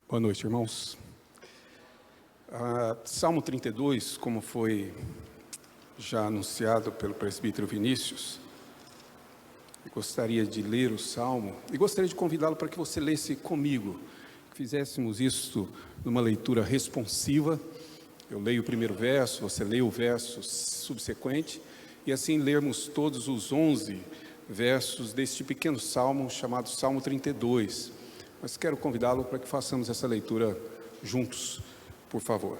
Boa noite, irmãos. Salmo 32, como foi já anunciado pelo presbítero Vinícius, eu gostaria de ler o Salmo e gostaria de convidá-lo para que você lesse comigo, que fizéssemos isso numa leitura responsiva. Eu leio o primeiro verso, você lê o verso subsequente, e assim lermos todos os 11 versos deste pequeno salmo chamado Salmo 32. Mas quero convidá-lo para que façamos essa leitura juntos, por favor.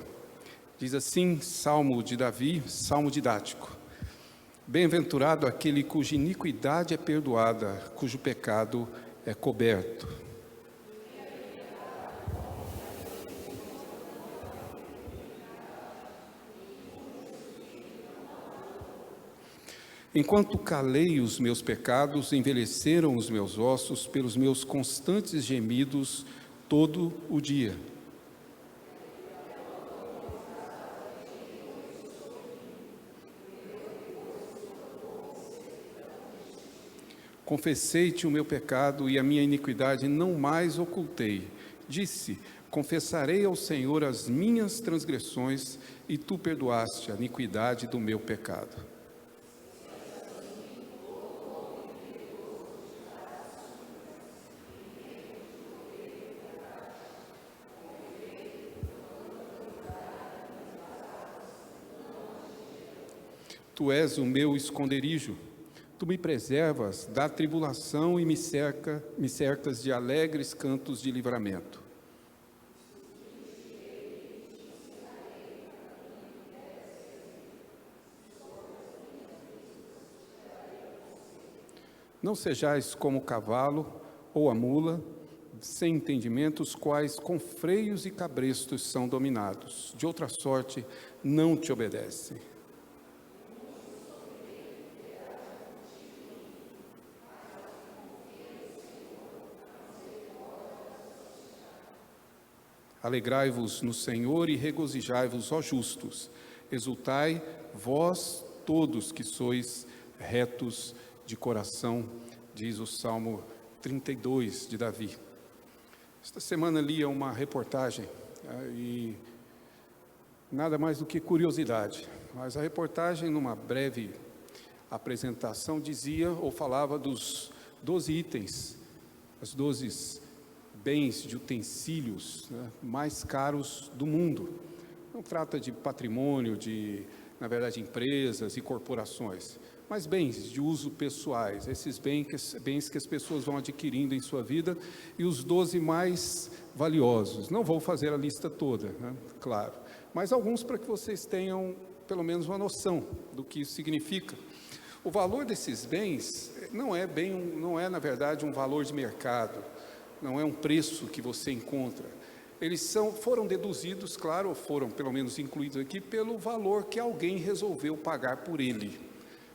Diz assim, Salmo de Davi, Salmo didático. Bem-aventurado aquele cuja iniquidade é perdoada, cujo pecado é coberto. Enquanto calei os meus pecados, envelheceram os meus ossos pelos meus constantes gemidos todo o dia. Confessei-te o meu pecado e a minha iniquidade não mais ocultei. Disse, confessarei ao Senhor as minhas transgressões e tu perdoaste a iniquidade do meu pecado. Tu és o meu esconderijo, tu me preservas da tribulação e me cercas de alegres cantos de livramento. Não sejais como o cavalo ou a mula, sem entendimento, os quais com freios e cabrestos são dominados. De outra sorte, não te obedecem. Alegrai-vos no Senhor e regozijai-vos, ó justos. Exultai, vós todos que sois retos de coração, diz o Salmo 32 de Davi. Esta semana lia uma reportagem, e nada mais do que curiosidade, mas a reportagem, numa breve apresentação, dizia ou falava dos 12 itens, as 12 bens de utensílios, mais caros do mundo. Não trata de patrimônio, na verdade, empresas e corporações, mas bens de uso pessoais, esses bens que as pessoas vão adquirindo em sua vida, e os 12 mais valiosos. Não vou fazer a lista toda, claro, mas alguns para que vocês tenham pelo menos uma noção do que isso significa. O valor desses bens não é na verdade um valor de mercado, não é um preço que você encontra. Eles foram deduzidos, claro, ou foram pelo menos incluídos aqui, pelo valor que alguém resolveu pagar por ele.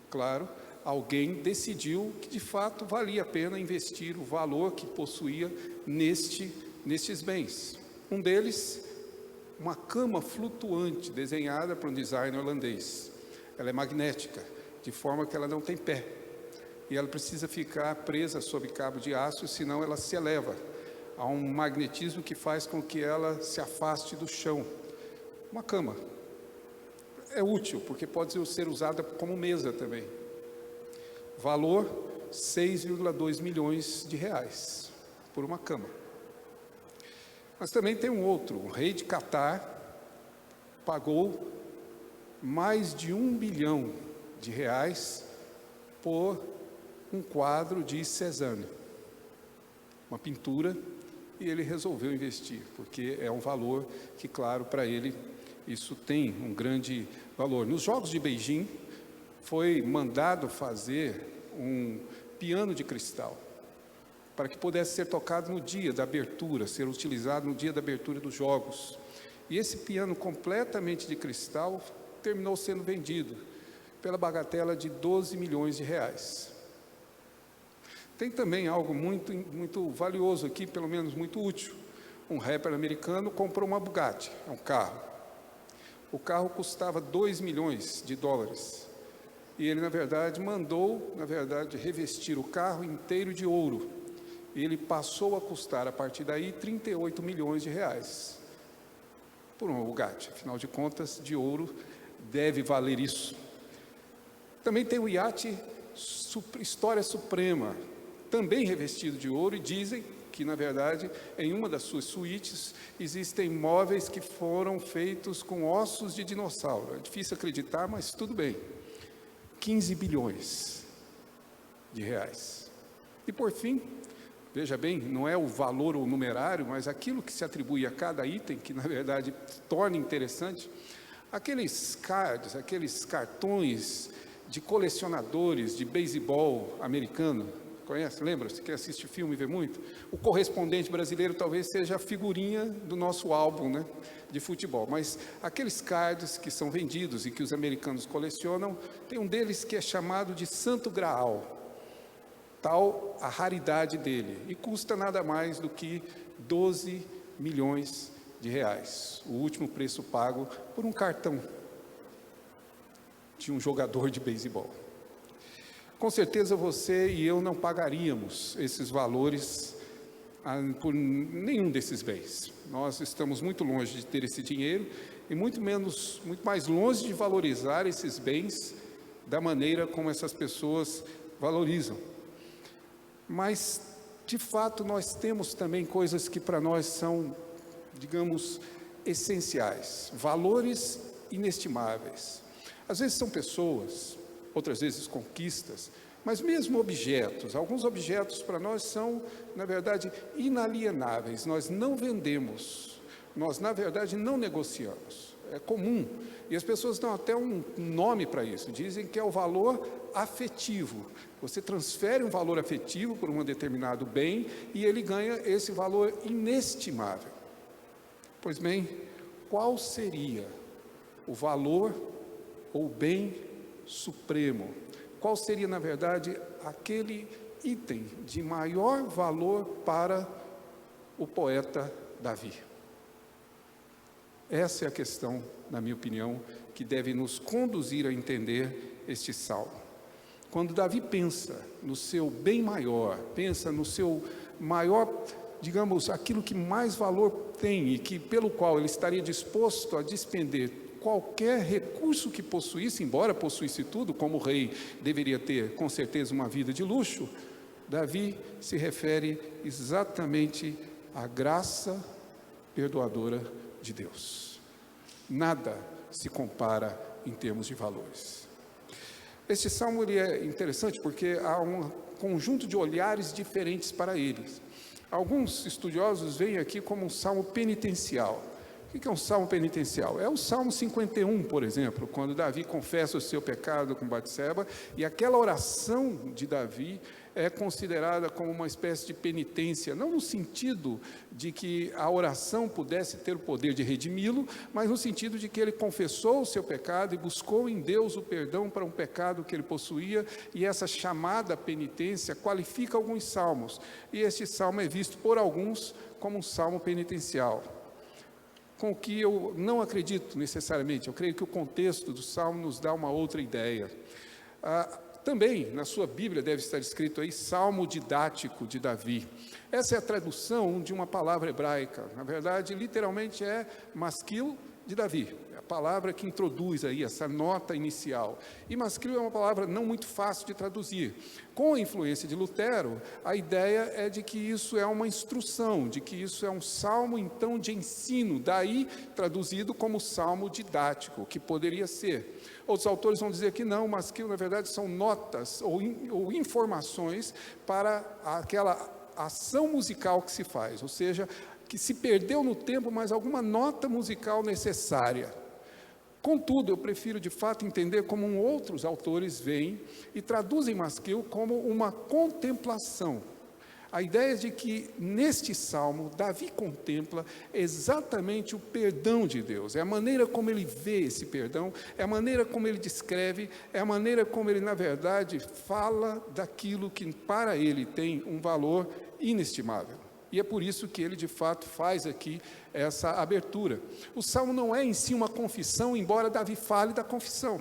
Claro, alguém decidiu que de fato valia a pena investir o valor que possuía nestes bens. Um deles, uma cama flutuante desenhada por um designer holandês. Ela é magnética, de forma que ela não tem pé. E ela precisa ficar presa sob cabo de aço, senão ela se eleva. Há um magnetismo que faz com que ela se afaste do chão. Uma cama. É útil, porque pode ser usada como mesa também. Valor, 6,2 milhões de reais por uma cama. Mas também tem um outro, o rei de Catar pagou mais de 1 bilhão de reais por um quadro de Cézanne, uma pintura, e ele resolveu investir, porque é um valor que, claro, para ele isso tem um grande valor. Nos Jogos de Beijing foi mandado fazer um piano de cristal, para que pudesse ser tocado no dia da abertura, ser utilizado no dia da abertura dos Jogos. E esse piano completamente de cristal terminou sendo vendido pela bagatela de 12 milhões de reais. Tem também algo muito valioso aqui, pelo menos muito útil. Um rapper americano comprou uma Bugatti, um carro. O carro custava 2 milhões de dólares. E ele, mandou revestir o carro inteiro de ouro. ele passou a custar, a partir daí, 38 milhões de reais. Por um Bugatti, afinal de contas, de ouro deve valer isso. Também tem o iate História Suprema, também revestido de ouro, e dizem que, na verdade, em uma das suas suítes, existem móveis que foram feitos com ossos de dinossauro. É difícil acreditar, mas tudo bem. 15 bilhões de reais. E, por fim, veja bem, não é o valor ou o numerário, mas aquilo que se atribui a cada item, que, na verdade, torna interessante, aqueles cards, aqueles cartões de colecionadores de beisebol americano. Conhece? Lembra? Você que assiste filme e vê muito? O correspondente brasileiro talvez seja a figurinha do nosso álbum, né, de futebol. Mas aqueles cards que são vendidos e que os americanos colecionam, tem um deles que é chamado de Santo Graal. Tal a raridade dele. E custa nada mais do que 12 milhões de reais. O último preço pago por um cartão de um jogador de beisebol. Com certeza você e eu não pagaríamos esses valores por nenhum desses bens. Nós estamos muito longe de ter esse dinheiro e muito mais longe de valorizar esses bens da maneira como essas pessoas valorizam. Mas, de fato, nós temos também coisas que para nós são, digamos, essenciais, valores inestimáveis. Às vezes são pessoas, outras vezes conquistas, mas mesmo objetos. Alguns objetos para nós são, na verdade, inalienáveis. Nós não vendemos, nós, na verdade, não negociamos. É comum. E as pessoas dão até um nome para isso. Dizem que é o valor afetivo. Você transfere um valor afetivo por um determinado bem e ele ganha esse valor inestimável. Pois bem, qual seria o valor ou bem supremo? Qual seria, na verdade, aquele item de maior valor para o poeta Davi? Essa é a questão, na minha opinião, que deve nos conduzir a entender este salmo. Quando Davi pensa no seu bem maior, pensa no seu maior, digamos, aquilo que mais valor tem e que pelo qual ele estaria disposto a despender qualquer recurso que possuísse, embora possuísse tudo, como o rei deveria ter, com certeza, uma vida de luxo, Davi se refere exatamente à graça perdoadora de Deus. Nada se compara em termos de valores. Este salmo ele é interessante porque há um conjunto de olhares diferentes para eles. Alguns estudiosos veem aqui como um salmo penitencial. O que é um salmo penitencial? É o Salmo 51, por exemplo, quando Davi confessa o seu pecado com Batseba, e aquela oração de Davi é considerada como uma espécie de penitência, não no sentido de que a oração pudesse ter o poder de redimi-lo, mas no sentido de que ele confessou o seu pecado e buscou em Deus o perdão para um pecado que ele possuía, e essa chamada penitência qualifica alguns salmos, e este salmo é visto por alguns como um salmo penitencial, com o que eu não acredito necessariamente. Eu creio que o contexto do salmo nos dá uma outra ideia. Também, na sua Bíblia, deve estar escrito aí, Salmo Didático de Davi. Essa é a tradução de uma palavra hebraica. Na verdade, literalmente é Masquil de Davi. É a palavra que introduz aí essa nota inicial. E Masquil é uma palavra não muito fácil de traduzir. Com a influência de Lutero, a ideia é de que isso é uma instrução, de que isso é um salmo, então, de ensino. Daí, traduzido como salmo didático, que poderia ser. Outros autores vão dizer que não, mas que na verdade são notas ou informações para aquela ação musical que se faz, ou seja, que se perdeu no tempo, mas alguma nota musical necessária. Contudo, eu prefiro de fato entender como outros autores veem e traduzem Masquil como uma contemplação. A ideia de que, neste salmo, Davi contempla exatamente o perdão de Deus. É a maneira como ele vê esse perdão, é a maneira como ele descreve, é a maneira como ele, na verdade, fala daquilo que para ele tem um valor inestimável. E é por isso que ele, de fato, faz aqui essa abertura. O salmo não é em si uma confissão, embora Davi fale da confissão.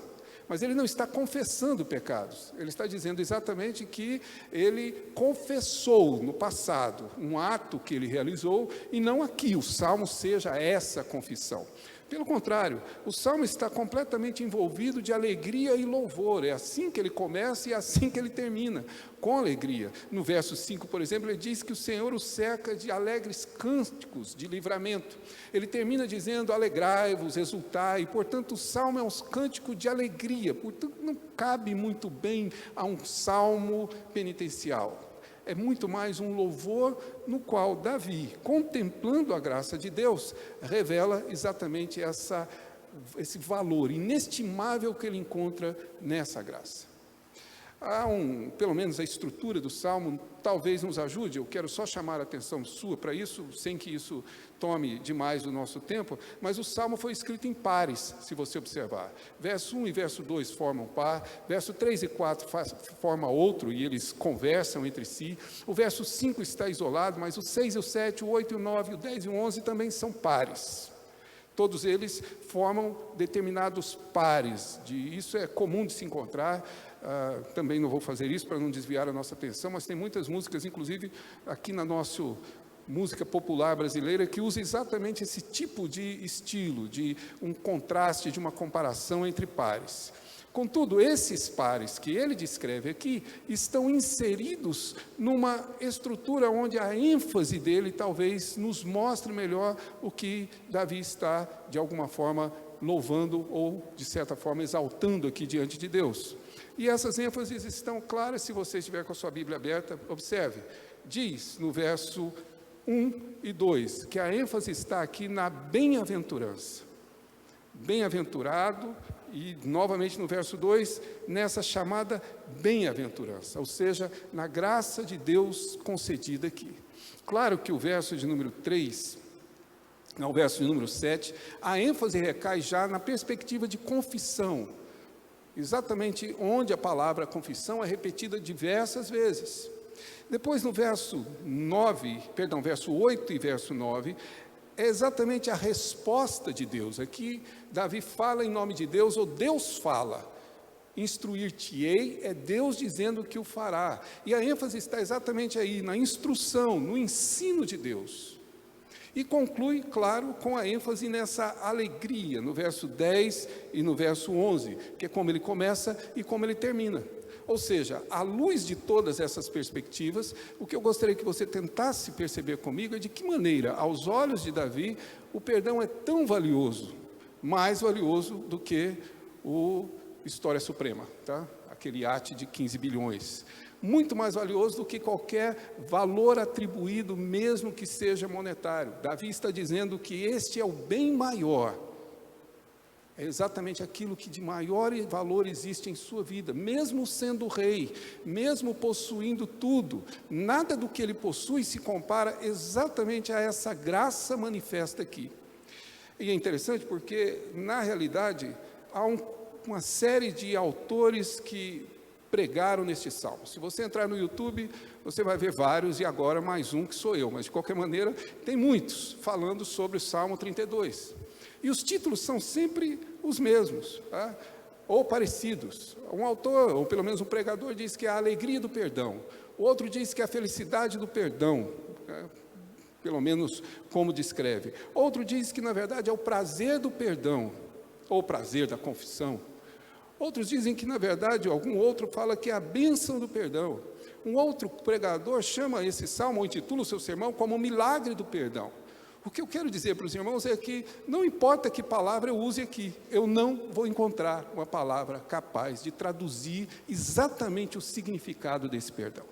mas ele não está confessando pecados. Ele está dizendo exatamente que ele confessou no passado um ato que ele realizou, e não aqui o salmo seja essa confissão. Pelo contrário, o salmo está completamente envolvido de alegria e louvor. É assim que ele começa e é assim que ele termina, com alegria. No verso 5, por exemplo, ele diz que o Senhor o cerca de alegres cânticos de livramento. Ele termina dizendo: alegrai-vos, exultai. Portanto, o salmo é um cântico de alegria. Portanto, não cabe muito bem a um salmo penitencial. É muito mais um louvor no qual Davi, contemplando a graça de Deus, revela exatamente esse valor inestimável que ele encontra nessa graça. Pelo menos a estrutura do Salmo talvez nos ajude. Eu quero só chamar a atenção sua para isso, sem que isso tome demais do nosso tempo, mas o Salmo foi escrito em pares, se você observar. Verso 1 e verso 2 formam par, verso 3 e 4 forma outro, e eles conversam entre si. O verso 5 está isolado, mas o 6 e o 7, o 8 e o 9, o 10 e o 11 também são pares. Todos eles formam determinados pares, isso é comum de se encontrar. Também não vou fazer isso para não desviar a nossa atenção, mas tem muitas músicas, inclusive aqui na nossa música popular brasileira, que usa exatamente esse tipo de estilo, de um contraste, de uma comparação entre pares. Contudo, esses pares que ele descreve aqui estão inseridos numa estrutura onde a ênfase dele talvez nos mostre melhor o que Davi está, de alguma forma, louvando ou, de certa forma, exaltando aqui diante de Deus. E essas ênfases estão claras, se você estiver com a sua Bíblia aberta, observe. Diz no verso 1 e 2, que a ênfase está aqui na bem-aventurança. Bem-aventurado, e novamente no verso 2, nessa chamada bem-aventurança, ou seja, na graça de Deus concedida aqui. Claro que o verso de número 3, ao verso de número 7, a ênfase recai já na perspectiva de confissão, exatamente onde a palavra confissão é repetida diversas vezes. Depois no verso 8 e verso 9, é exatamente a resposta de Deus. Aqui Davi fala em nome de Deus, ou Deus fala. Instruir-te-ei é Deus dizendo que o fará. E a ênfase está exatamente aí, na instrução, no ensino de Deus. E conclui, claro, com a ênfase nessa alegria, no verso 10 e no verso 11, que é como ele começa e como ele termina. Ou seja, à luz de todas essas perspectivas, o que eu gostaria que você tentasse perceber comigo é de que maneira, aos olhos de Davi, o perdão é tão valioso, mais valioso do que o História Suprema, tá? Aquele iate de 15 bilhões. Muito mais valioso do que qualquer valor atribuído, mesmo que seja monetário. Davi está dizendo que este é o bem maior. É exatamente aquilo que de maior valor existe em sua vida, mesmo sendo rei, mesmo possuindo tudo, nada do que ele possui se compara exatamente a essa graça manifesta aqui. E é interessante porque, na realidade, há uma série de autores que pregaram neste salmo. Se você entrar no YouTube, você vai ver vários, e agora mais um que sou eu, mas de qualquer maneira, tem muitos falando sobre o Salmo 32. E os títulos são sempre os mesmos, tá? Ou parecidos. Um autor, ou pelo menos um pregador, diz que é a alegria do perdão. O outro diz que é a felicidade do perdão, pelo menos como descreve. Outro diz que, na verdade, é o prazer do perdão, ou o prazer da confissão. Outros dizem que, na verdade, algum outro fala que é a bênção do perdão. Um outro pregador chama esse salmo, ou intitula o seu sermão, como o milagre do perdão. O que eu quero dizer para os irmãos é que não importa que palavra eu use aqui, eu não vou encontrar uma palavra capaz de traduzir exatamente o significado desse perdão.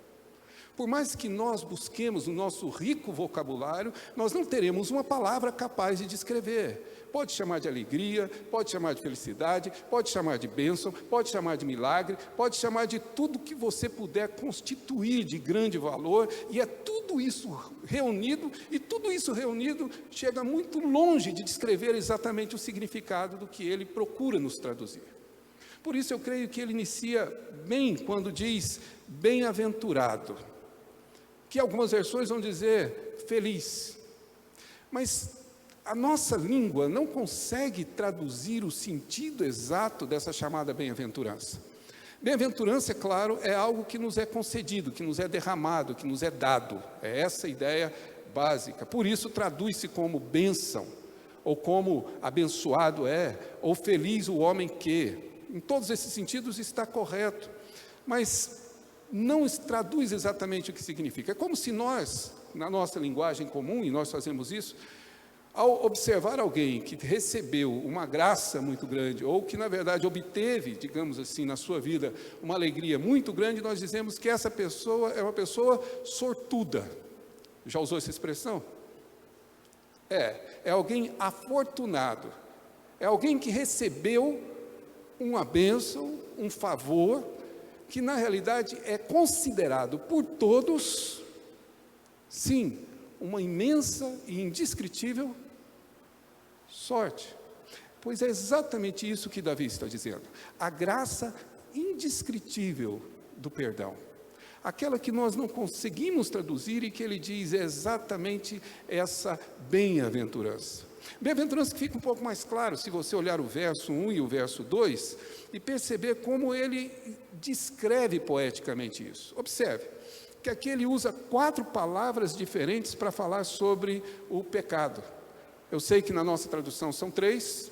Por mais que nós busquemos no nosso rico vocabulário, nós não teremos uma palavra capaz de descrever. Pode chamar de alegria, pode chamar de felicidade, pode chamar de bênção, pode chamar de milagre, pode chamar de tudo que você puder constituir de grande valor, e é tudo isso reunido, e tudo isso reunido chega muito longe de descrever exatamente o significado do que ele procura nos traduzir. Por isso eu creio que ele inicia bem quando diz bem-aventurado, que algumas versões vão dizer feliz, mas a nossa língua não consegue traduzir o sentido exato dessa chamada bem-aventurança. Bem-aventurança, é claro, é algo que nos é concedido, que nos é derramado, que nos é dado. É essa a ideia básica. Por isso, traduz-se como bênção, ou como abençoado é, ou feliz o homem que. Em todos esses sentidos está correto, mas não traduz exatamente o que significa. É como se nós, na nossa linguagem comum, e nós fazemos isso, ao observar alguém que recebeu uma graça muito grande, ou que na verdade obteve, digamos assim, na sua vida, uma alegria muito grande, nós dizemos que essa pessoa é uma pessoa sortuda. Já usou essa expressão? É alguém afortunado, é alguém que recebeu uma bênção, um favor, que na realidade é considerado por todos, sim, uma imensa e indescritível sorte. Pois é exatamente isso que Davi está dizendo. A graça indescritível do perdão. Aquela que nós não conseguimos traduzir e que ele diz é exatamente essa bem-aventurança. Bem-aventurança que fica um pouco mais claro se você olhar o verso 1 e o verso 2 e perceber como ele descreve poeticamente isso. Observe que aqui ele usa 4 palavras diferentes para falar sobre o pecado. Eu sei que na nossa tradução são 3,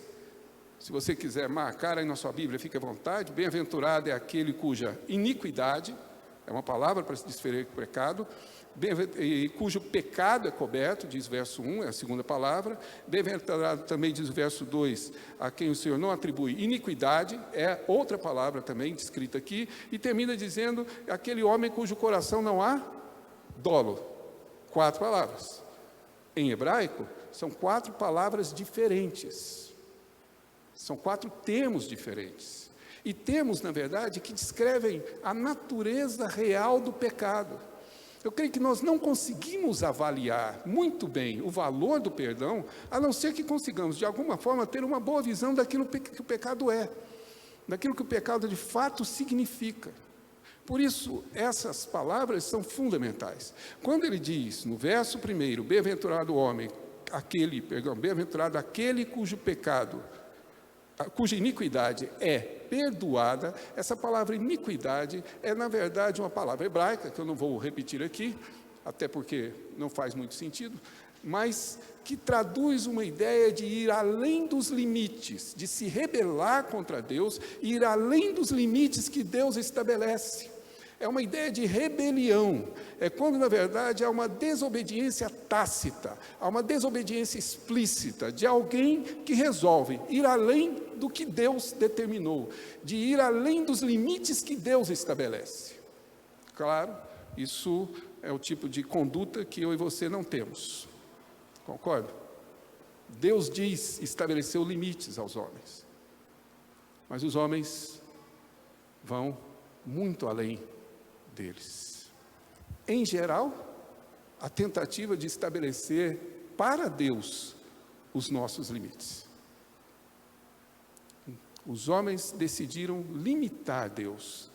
se você quiser marcar aí na sua Bíblia, fique à vontade. Bem-aventurado é aquele cuja iniquidade, é uma palavra para se desferir o pecado, cujo pecado é coberto, diz verso 1, é a segunda palavra. Bem-aventurado também diz o verso 2, a quem o Senhor não atribui iniquidade, é outra palavra também descrita aqui, e termina dizendo, aquele homem cujo coração não há dolo. 4 palavras. Em hebraico, são 4 palavras diferentes, são 4 termos diferentes, e termos, na verdade, que descrevem a natureza real do pecado. Eu creio que nós não conseguimos avaliar muito bem o valor do perdão, a não ser que consigamos, de alguma forma, ter uma boa visão daquilo que o pecado é, daquilo que o pecado de fato significa. Por isso, essas palavras são fundamentais. Quando ele diz, no verso 1, bem-aventurado o homem, bem-aventurado aquele cujo pecado, cuja iniquidade é perdoada. Essa palavra iniquidade é, na verdade, uma palavra hebraica, que eu não vou repetir aqui, até porque não faz muito sentido, mas que traduz uma ideia de ir além dos limites, de se rebelar contra Deus, e ir além dos limites que Deus estabelece. É uma ideia de rebelião, é quando, na verdade, há uma desobediência tácita, há uma desobediência explícita de alguém que resolve ir além do que Deus determinou, de ir além dos limites que Deus estabelece. Claro, isso é o tipo de conduta que eu e você não temos, concorda? Deus estabeleceu limites aos homens, mas os homens vão muito além deles. Em geral, a tentativa de estabelecer para Deus os nossos limites. Os homens decidiram limitar Deus,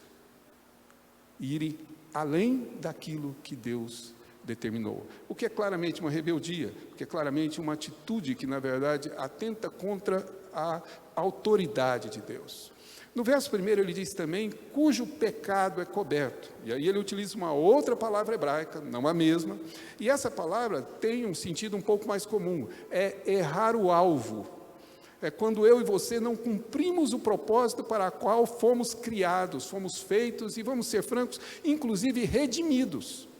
irem além daquilo que Deus determinou. O que é claramente uma rebeldia, o que é claramente uma atitude que, na verdade, atenta contra a autoridade de Deus. No verso 1 ele diz também, cujo pecado é coberto. E aí ele utiliza uma outra palavra hebraica, não a mesma. E essa palavra tem um sentido um pouco mais comum. É errar o alvo. É quando eu e você não cumprimos o propósito para o qual fomos criados, fomos feitos e, vamos ser francos, inclusive redimidos.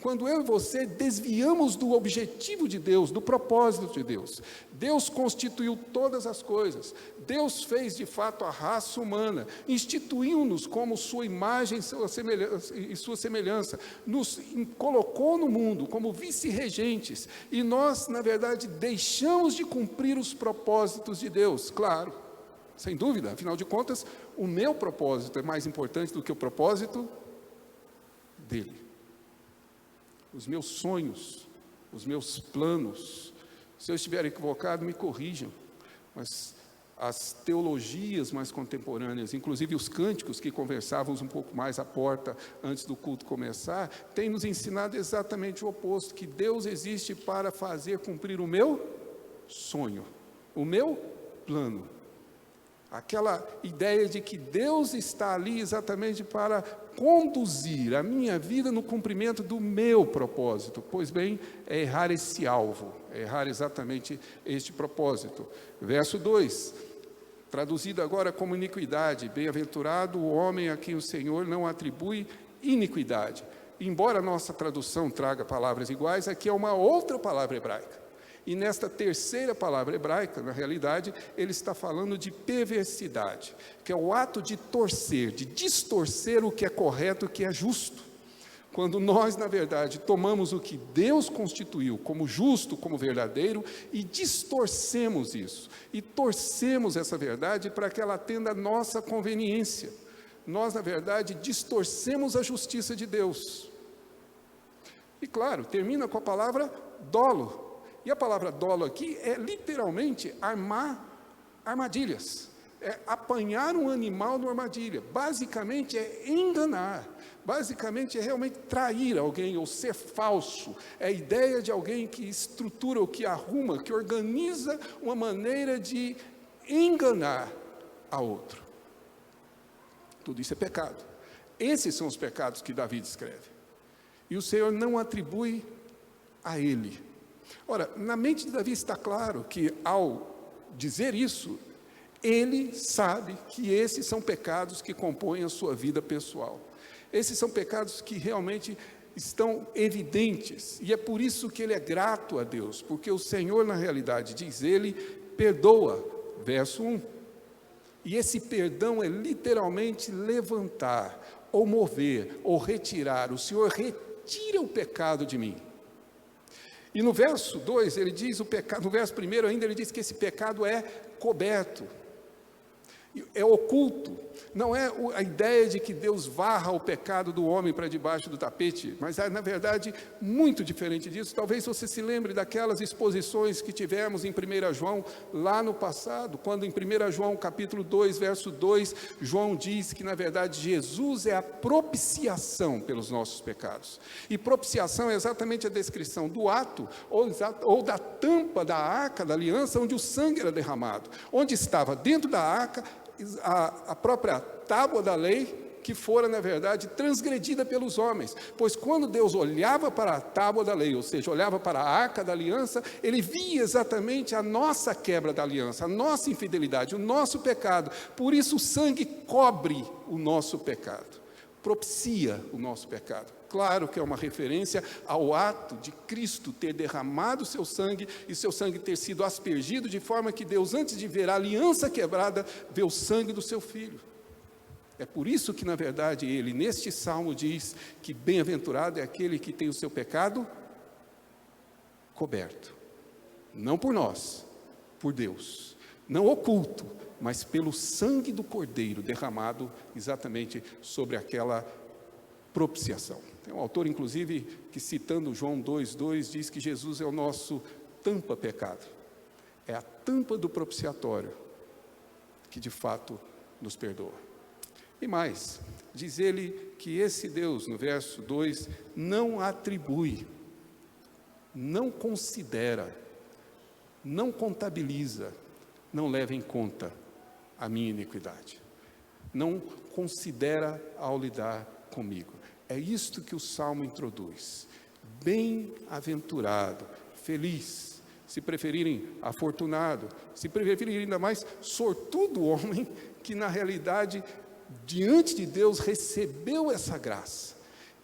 Quando eu e você desviamos do objetivo de Deus, do propósito de Deus. Deus constituiu todas as coisas. Deus fez de fato a raça humana, instituiu-nos como sua imagem e sua semelhança, nos colocou no mundo como vice-regentes, e nós, na verdade, deixamos de cumprir os propósitos de Deus. Claro, sem dúvida, afinal de contas, o meu propósito é mais importante do que o propósito dele. Os meus sonhos, os meus planos, se eu estiver equivocado, me corrijam, mas as teologias mais contemporâneas, inclusive os cânticos que conversávamos um pouco mais à porta antes do culto começar, têm nos ensinado exatamente o oposto, que Deus existe para fazer cumprir o meu sonho, o meu plano. Aquela ideia de que Deus está ali exatamente para conduzir a minha vida no cumprimento do meu propósito. Pois bem, é errar esse alvo, é errar exatamente este propósito. Verso 2, traduzido agora como iniquidade: bem-aventurado o homem a quem o Senhor não atribui iniquidade. Embora a nossa tradução traga palavras iguais, aqui é uma outra palavra hebraica. E nesta terceira palavra hebraica, na realidade, ele está falando de perversidade, que é o ato de torcer, de distorcer o que é correto, o que é justo. Quando nós, na verdade, tomamos o que Deus constituiu como justo, como verdadeiro, e distorcemos isso, e torcemos essa verdade para que ela atenda a nossa conveniência. Nós, na verdade, distorcemos a justiça de Deus. E claro, termina com a palavra dolo. E a palavra dolo aqui é literalmente armar armadilhas, é apanhar um animal numa armadilha, basicamente é enganar, basicamente é realmente trair alguém ou ser falso, é a ideia de alguém que estrutura ou que arruma, que organiza uma maneira de enganar a outro. Tudo isso é pecado. Esses são os pecados que Davi descreve, e o Senhor não atribui a ele. Ora, na mente de Davi está claro que, ao dizer isso, ele sabe que esses são pecados que compõem a sua vida pessoal. Esses são pecados que realmente estão evidentes, e é por isso que ele é grato a Deus, porque o Senhor, na realidade, diz ele, perdoa, verso 1. E esse perdão é literalmente levantar, ou mover, ou retirar. O Senhor retira o pecado de mim. E no verso 2, ele diz o pecado, no verso 1 ainda, ele diz que esse pecado é coberto, é oculto. Não é a ideia de que Deus varra o pecado do homem para debaixo do tapete, mas é, na verdade, muito diferente disso. Talvez você se lembre daquelas exposições que tivemos em 1 João, lá no passado, quando em 1 João capítulo 2, verso 2, João diz que, na verdade, Jesus é a propiciação pelos nossos pecados. E propiciação é exatamente a descrição do ato, ou da tampa da arca da aliança, onde o sangue era derramado, onde estava dentro da arca a própria tábua da lei, que fora, na verdade, transgredida pelos homens, pois quando Deus olhava para a tábua da lei, ou seja, olhava para a arca da aliança, ele via exatamente a nossa quebra da aliança, a nossa infidelidade, o nosso pecado. Por isso o sangue cobre o nosso pecado, propicia o nosso pecado. Claro que é uma referência ao ato de Cristo ter derramado seu sangue e seu sangue ter sido aspergido, de forma que Deus, antes de ver a aliança quebrada, vê o sangue do seu Filho. É por isso que, na verdade, ele, neste salmo, diz que bem-aventurado é aquele que tem o seu pecado coberto. Não por nós, por Deus. Não oculto, mas pelo sangue do Cordeiro derramado exatamente sobre aquela propiciação. Tem um autor, inclusive, que citando João 2,2, diz que Jesus é o nosso tampa-pecado. É a tampa do propiciatório que, de fato, nos perdoa. E mais, diz ele que esse Deus, no verso 2, não atribui, não considera, não contabiliza, não leva em conta a minha iniquidade. Não considera ao lidar comigo. É isto que o Salmo introduz. Bem-aventurado, feliz, se preferirem afortunado, se preferirem ainda mais sortudo o homem que, na realidade, diante de Deus recebeu essa graça,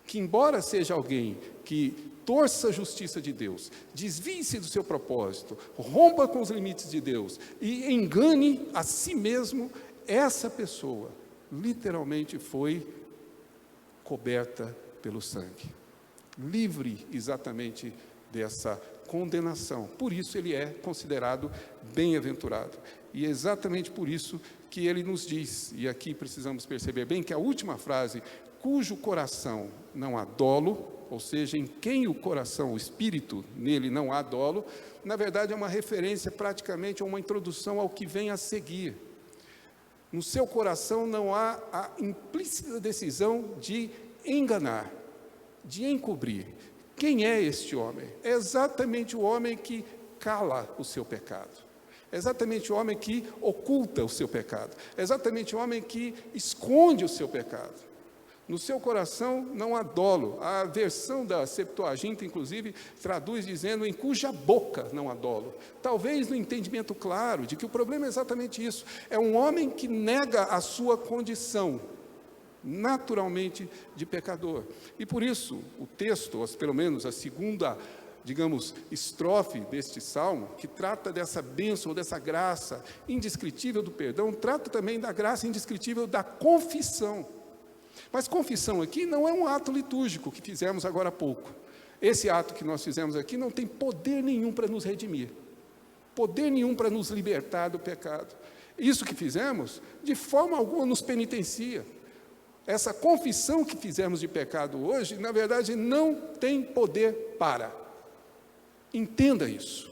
que embora seja alguém que torça a justiça de Deus, desvie-se do seu propósito, rompa com os limites de Deus e engane a si mesmo, essa pessoa literalmente foi coberta pelo sangue, livre exatamente dessa condenação. Por isso ele é considerado bem-aventurado. E é exatamente por isso que ele nos diz, e aqui precisamos perceber bem que a última frase, cujo coração não há dolo, ou seja, em quem o coração, o espírito, nele não há dolo, na verdade é uma referência praticamente a uma introdução ao que vem a seguir. No seu coração não há a implícita decisão de enganar, de encobrir. Quem é este homem? É exatamente o homem que cala o seu pecado. É exatamente o homem que oculta o seu pecado. É exatamente o homem que esconde o seu pecado. No seu coração não há dolo. A versão da Septuaginta, inclusive, traduz dizendo em cuja boca não há dolo. Talvez no entendimento claro de que o problema é exatamente isso. É um homem que nega a sua condição, naturalmente, de pecador. E por isso, o texto, pelo menos a segunda, digamos, estrofe deste salmo, que trata dessa bênção, dessa graça indescritível do perdão, trata também da graça indescritível da confissão. Mas confissão aqui não é um ato litúrgico que fizemos agora há pouco. Esse ato que nós fizemos aqui não tem poder nenhum para nos redimir, poder nenhum para nos libertar do pecado. Isso que fizemos, de forma alguma nos penitencia. Essa confissão que fizemos de pecado hoje, na verdade, não tem poder para. Entenda isso.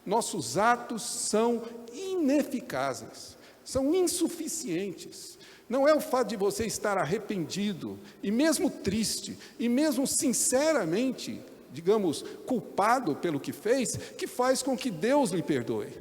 Nossos atos são ineficazes, são insuficientes. Não é o fato de você estar arrependido, e mesmo triste, e mesmo sinceramente, digamos, culpado pelo que fez, que faz com que Deus lhe perdoe.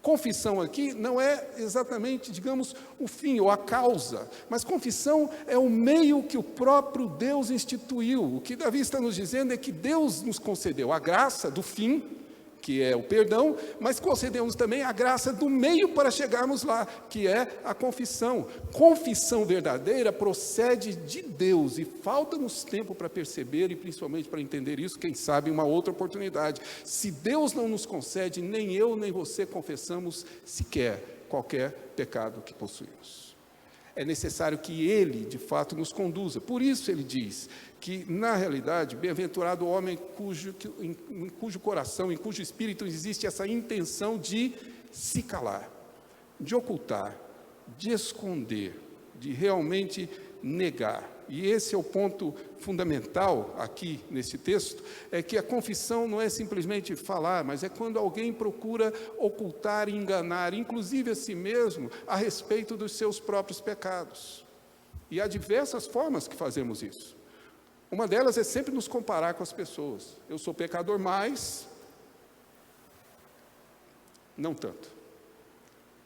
Confissão aqui não é exatamente, digamos, o fim ou a causa, mas confissão é o meio que o próprio Deus instituiu. O que Davi está nos dizendo é que Deus nos concedeu a graça do fim, que é o perdão, mas concedemos também a graça do meio para chegarmos lá, que é a confissão. Confissão verdadeira procede de Deus, e falta-nos tempo para perceber e principalmente para entender isso, quem sabe uma outra oportunidade. Se Deus não nos concede, nem eu nem você confessamos sequer qualquer pecado que possuímos. É necessário que Ele, de fato, nos conduza. Por isso ele diz que, na realidade, bem-aventurado o homem em cujo coração, em cujo espírito existe essa intenção de se calar, de ocultar, de esconder, de realmente negar. E esse é o ponto fundamental aqui nesse texto, é que a confissão não é simplesmente falar, mas é quando alguém procura ocultar e enganar, inclusive a si mesmo, a respeito dos seus próprios pecados. E há diversas formas que fazemos isso. Uma delas é sempre nos comparar com as pessoas. Eu sou pecador, mas não tanto.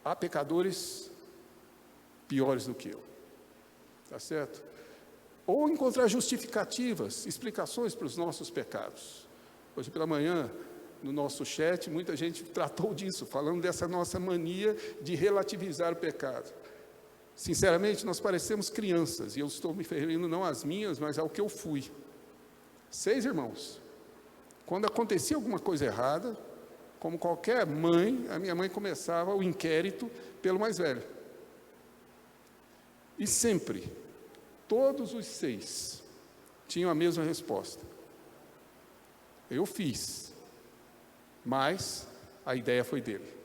Há pecadores piores do que eu. Tá certo? Ou encontrar justificativas, explicações para os nossos pecados. Hoje pela manhã, no nosso chat, muita gente tratou disso, falando dessa nossa mania de relativizar o pecado. Sinceramente, nós parecemos crianças, e eu estou me referindo não às minhas, mas ao que eu fui. 6 irmãos. Quando acontecia alguma coisa errada, como qualquer mãe, a minha mãe começava o inquérito pelo mais velho. E sempre, todos os 6 tinham a mesma resposta. Eu fiz, mas a ideia foi dele.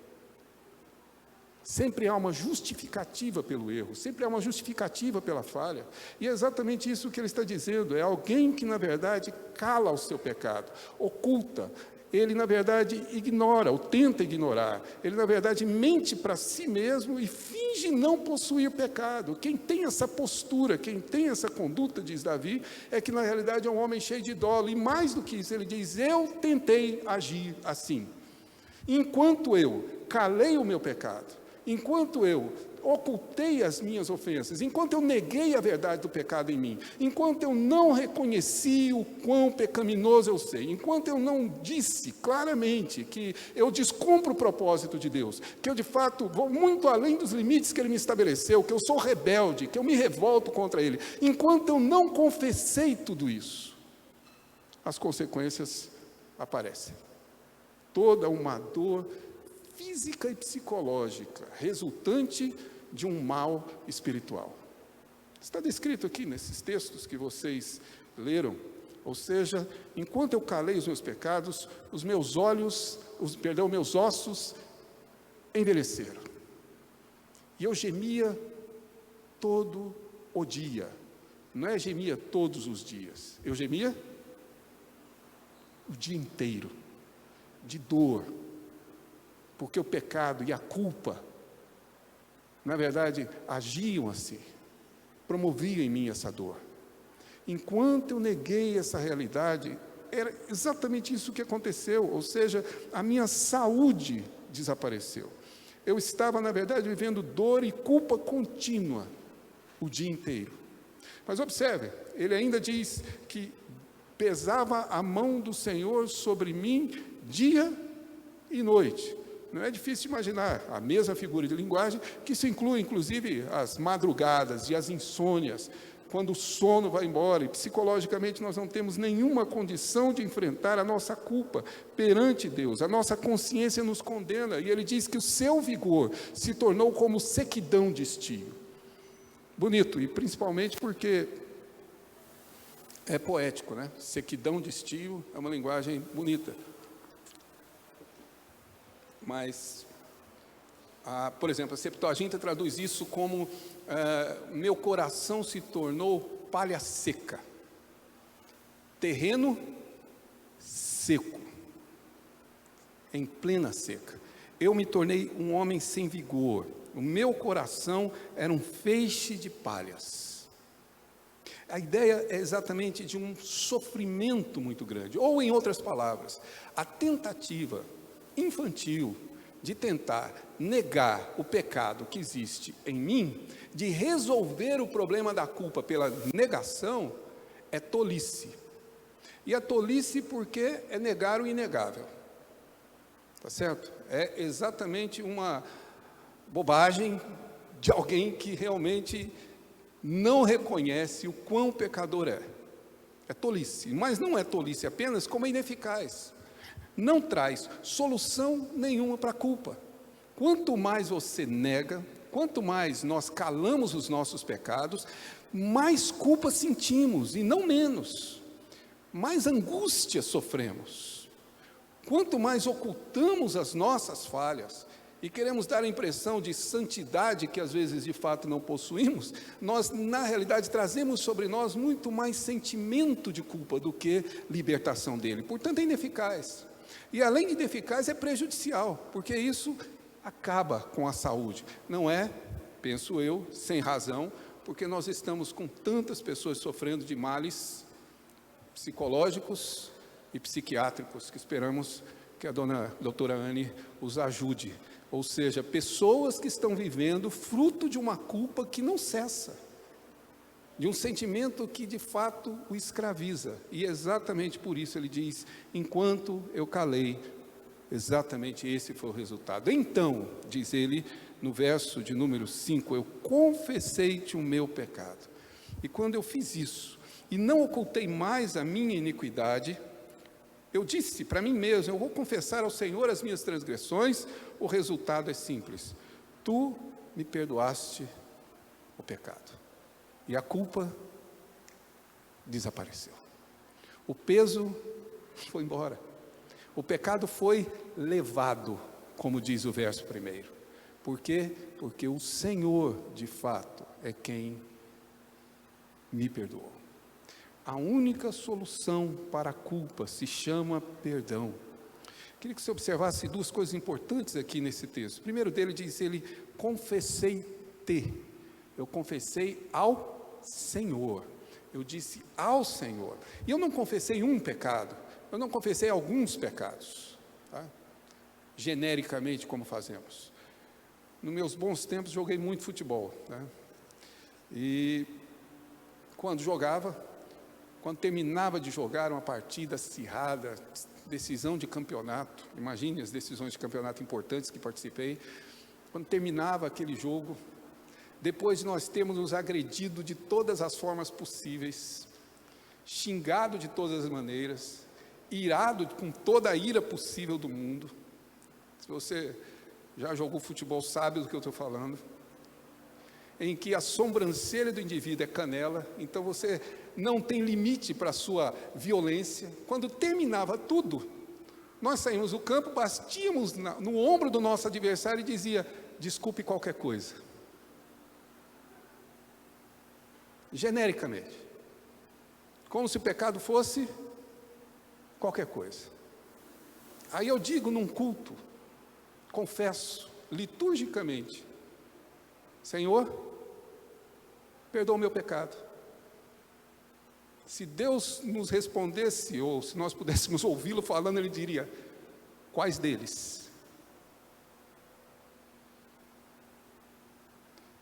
Sempre há uma justificativa pelo erro, sempre há uma justificativa pela falha. E é exatamente isso que ele está dizendo. É alguém que, na verdade, cala o seu pecado, oculta. Ele, na verdade, ignora, ou tenta ignorar. Ele, na verdade, mente para si mesmo e finge não possuir pecado. Quem tem essa postura, quem tem essa conduta, diz Davi, é que, na realidade, é um homem cheio de dolo. E mais do que isso, ele diz, eu tentei agir assim. Enquanto eu calei o meu pecado, enquanto eu ocultei as minhas ofensas, enquanto eu neguei a verdade do pecado em mim, enquanto eu não reconheci o quão pecaminoso eu sei, enquanto eu não disse claramente que eu descumpro o propósito de Deus, que eu de fato vou muito além dos limites que Ele me estabeleceu, que eu sou rebelde, que eu me revolto contra Ele, enquanto eu não confessei tudo isso, as consequências aparecem. Toda uma dor física e psicológica, resultante de um mal espiritual. Está descrito aqui nesses textos que vocês leram, ou seja, enquanto eu calei os meus pecados, meus ossos envelheceram. E eu gemia todo o dia. Não é gemia todos os dias, eu gemia o dia inteiro, de dor, porque o pecado e a culpa, na verdade, agiam assim, promoviam em mim essa dor. Enquanto eu neguei essa realidade, era exatamente isso que aconteceu, ou seja, a minha saúde desapareceu. Eu estava, na verdade, vivendo dor e culpa contínua o dia inteiro. Mas observe, ele ainda diz que pesava a mão do Senhor sobre mim dia e noite. Não é difícil imaginar a mesma figura de linguagem, que isso inclui, inclusive, as madrugadas e as insônias, quando o sono vai embora e psicologicamente nós não temos nenhuma condição de enfrentar a nossa culpa perante Deus. A nossa consciência nos condena e ele diz que o seu vigor se tornou como sequidão de estio. Bonito, e principalmente porque é poético, né? Sequidão de estio é uma linguagem bonita. Mas, por exemplo, a Septuaginta traduz isso como meu coração se tornou palha seca, terreno seco, em plena seca. Eu me tornei um homem sem vigor, o meu coração era um feixe de palhas. A ideia é exatamente de um sofrimento muito grande, ou em outras palavras, a tentativa infantil de tentar negar o pecado que existe em mim, de resolver o problema da culpa pela negação, é tolice. E é tolice porque é negar o inegável. Tá certo? É exatamente uma bobagem de alguém que realmente não reconhece o quão pecador é. É tolice, mas não é tolice apenas, como é ineficaz. Não traz solução nenhuma para a culpa. Quanto mais você nega, quanto mais nós calamos os nossos pecados, mais culpa sentimos, e não menos. Mais angústia sofremos. Quanto mais ocultamos as nossas falhas, e queremos dar a impressão de santidade que às vezes de fato não possuímos, nós na realidade trazemos sobre nós muito mais sentimento de culpa do que libertação dele. Portanto é ineficaz. E além de ineficaz, é prejudicial, porque isso acaba com a saúde. Não é, penso eu, sem razão, porque nós estamos com tantas pessoas sofrendo de males psicológicos e psiquiátricos, que esperamos que a doutora Anne os ajude. Ou seja, pessoas que estão vivendo fruto de uma culpa que não cessa, de um sentimento que de fato o escraviza. E exatamente por isso ele diz, enquanto eu calei, exatamente esse foi o resultado. Então, diz ele no verso de número 5, eu confessei-te o meu pecado. E quando eu fiz isso, e não ocultei mais a minha iniquidade, eu disse para mim mesmo, eu vou confessar ao Senhor as minhas transgressões, o resultado é simples, tu me perdoaste o pecado. E a culpa desapareceu. O peso foi embora. O pecado foi levado, como diz o verso 1. Por quê? Porque o Senhor, de fato, é quem me perdoou. A única solução para a culpa se chama perdão. Queria que você observasse duas coisas importantes aqui nesse texto. O primeiro dele diz, ele, confessei-te. Eu confessei ao Senhor, eu disse ao Senhor, e eu não confessei um pecado, eu não confessei alguns pecados, tá? Genericamente como fazemos. Nos meus bons tempos joguei muito futebol, né? E quando terminava de jogar uma partida acirrada, decisão de campeonato, imagine as decisões de campeonato importantes que participei, quando terminava aquele jogo, depois de nós termos nos agredido de todas as formas possíveis, xingado de todas as maneiras, irado com toda a ira possível do mundo. Se você já jogou futebol, sabe do que eu estou falando. Em que a sobrancelha do indivíduo é canela, então você não tem limite para a sua violência. Quando terminava tudo, nós saímos do campo, batíamos no ombro do nosso adversário e dizia, desculpe qualquer coisa. Genericamente, como se o pecado fosse qualquer coisa. Aí eu digo num culto, confesso, liturgicamente, Senhor, perdoa o meu pecado. Se Deus nos respondesse, ou se nós pudéssemos ouvi-lo falando, Ele diria: quais deles?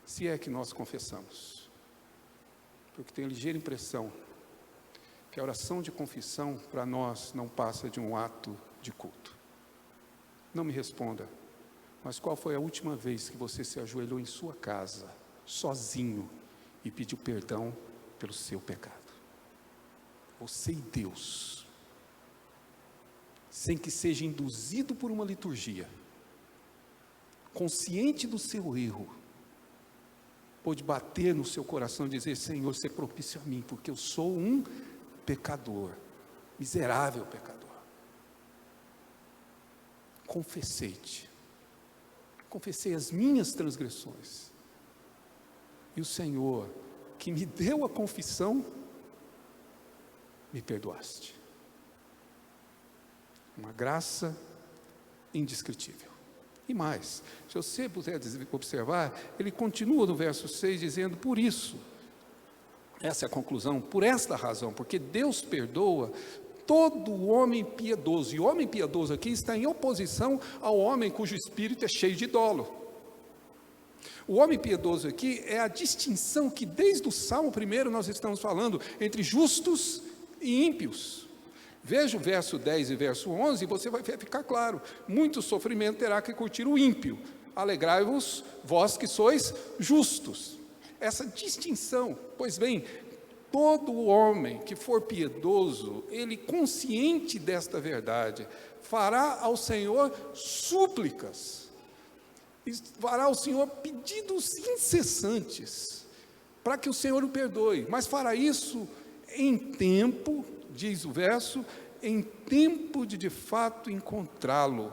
Se é que nós confessamos. Porque tenho a ligeira impressão que a oração de confissão para nós não passa de um ato de culto. Não me responda, mas qual foi a última vez que você se ajoelhou em sua casa, sozinho, e pediu perdão pelo seu pecado? Você e Deus, sem que seja induzido por uma liturgia, consciente do seu erro, pôde bater no seu coração e dizer: Senhor, ser propício a mim, porque eu sou um pecador, miserável pecador. Confessei as minhas transgressões, e o Senhor, que me deu a confissão, me perdoaste. Uma graça indescritível. E mais, se você puder observar, ele continua no verso 6 dizendo: por isso, essa é a conclusão, por esta razão, porque Deus perdoa todo homem piedoso, e o homem piedoso aqui está em oposição ao homem cujo espírito é cheio de dolo. O homem piedoso aqui é a distinção que desde o Salmo 1 nós estamos falando entre justos e ímpios. Veja o verso 10 e verso 11, e você vai ficar claro: muito sofrimento terá que curtir o ímpio, alegrai-vos vós que sois justos. Essa distinção, pois bem, todo homem que for piedoso, ele consciente desta verdade, fará ao Senhor súplicas, fará ao Senhor pedidos incessantes, para que o Senhor o perdoe, mas fará isso em tempo, diz o verso, em tempo de fato encontrá-lo,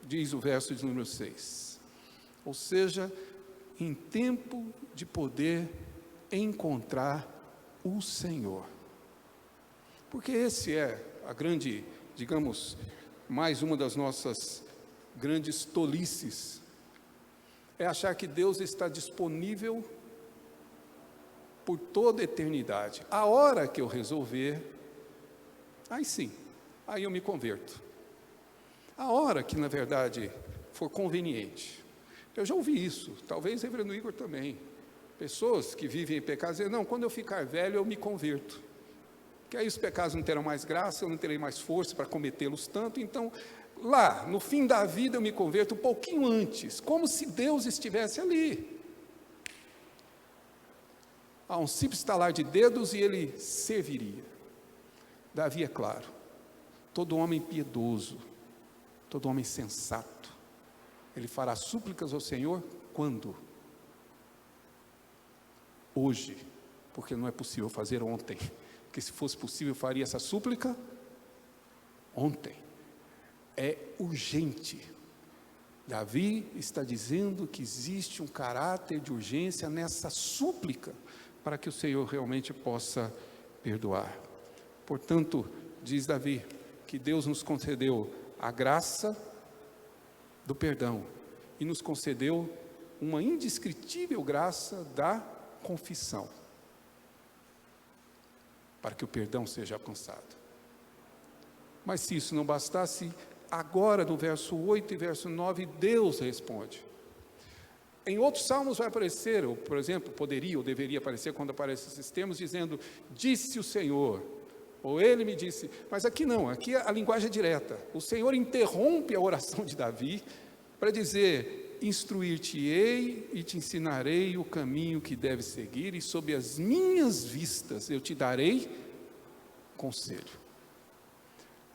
diz o verso de número 6, ou seja, em tempo de poder encontrar o Senhor, porque esse é a grande, digamos, mais uma das nossas grandes tolices, é achar que Deus está disponível por toda a eternidade. A hora que eu resolver, aí sim, aí eu me converto. A hora que na verdade for conveniente. Eu já ouvi isso, talvez o reverendo Igor também. Pessoas que vivem em pecado dizem: não, quando eu ficar velho eu me converto, que aí os pecados não terão mais graça, eu não terei mais força para cometê-los tanto, então lá, no fim da vida eu me converto um pouquinho antes, como se Deus estivesse ali. Há um simples estalar de dedos e ele serviria. Davi é claro, todo homem piedoso, todo homem sensato, ele fará súplicas ao Senhor quando? Hoje, porque não é possível fazer ontem, porque se fosse possível eu faria essa súplica ontem. É urgente. Davi está dizendo que existe um caráter de urgência nessa súplica, para que o Senhor realmente possa perdoar. Portanto, diz Davi, que Deus nos concedeu a graça do perdão, e nos concedeu uma indescritível graça da confissão, para que o perdão seja alcançado. Mas se isso não bastasse, agora no verso 8 e verso 9, Deus responde. Em outros salmos vai aparecer, ou, por exemplo, poderia ou deveria aparecer quando aparecem esses termos, dizendo: disse o Senhor, ou ele me disse, mas aqui não, aqui a linguagem é direta. O Senhor interrompe a oração de Davi para dizer: instruir-te-ei e te ensinarei o caminho que deves seguir, e sob as minhas vistas eu te darei conselho.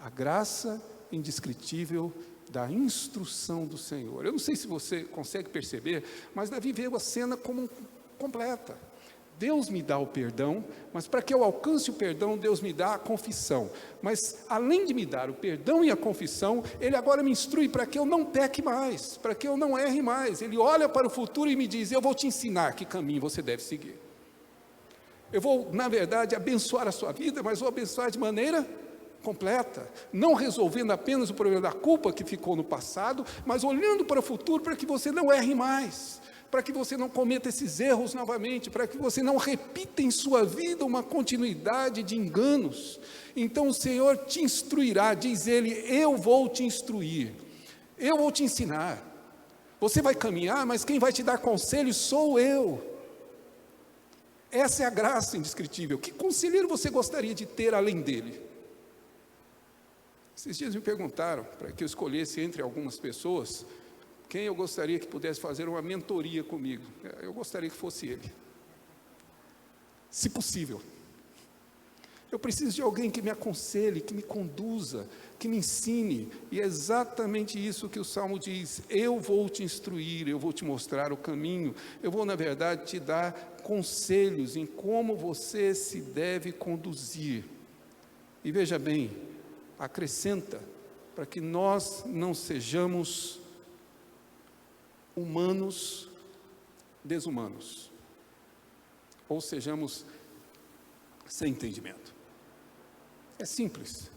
A graça indescritível da instrução do Senhor. Eu não sei se você consegue perceber, mas Davi viu a cena como completa. Deus me dá o perdão, mas para que eu alcance o perdão, Deus me dá a confissão. Mas além de me dar o perdão e a confissão, Ele agora me instrui para que eu não peque mais, para que eu não erre mais. Ele olha para o futuro e me diz: eu vou te ensinar que caminho você deve seguir. Eu vou, na verdade, abençoar a sua vida, mas vou abençoar de maneira completa, não resolvendo apenas o problema da culpa que ficou no passado, mas olhando para o futuro para que você não erre mais, para que você não cometa esses erros novamente, para que você não repita em sua vida uma continuidade de enganos. Então o Senhor te instruirá, diz Ele, eu vou te instruir, eu vou te ensinar. Você vai caminhar, mas quem vai te dar conselhos sou eu. Essa é a graça indescritível. Que conselheiro você gostaria de ter além dele? Esses dias me perguntaram, para que eu escolhesse entre algumas pessoas, quem eu gostaria que pudesse fazer uma mentoria comigo. Eu gostaria que fosse ele. Se possível. Eu preciso de alguém que me aconselhe, que me conduza, que me ensine. E é exatamente isso que o Salmo diz. Eu vou te instruir, eu vou te mostrar o caminho. Eu vou, na verdade, te dar conselhos em como você se deve conduzir. E veja bem, acrescenta, para que nós não sejamos humanos desumanos, ou sejamos sem entendimento. É simples.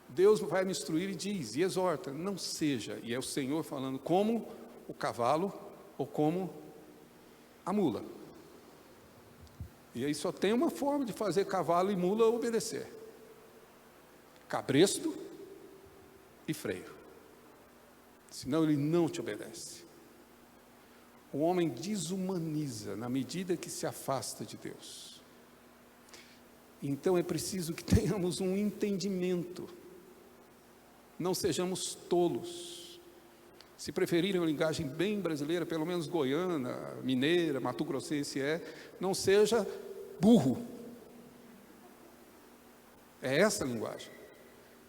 Deus vai me instruir e diz, e exorta, não seja, e é o Senhor falando, como o cavalo ou como a mula. E aí só tem uma forma de fazer cavalo e mula obedecer: cabresto e freio. Senão ele não te obedece. O homem desumaniza na medida que se afasta de Deus. Então é preciso que tenhamos um entendimento, não sejamos tolos. Se preferirem uma linguagem bem brasileira, pelo menos goiana, mineira, mato-grossense não seja burro. É essa a linguagem.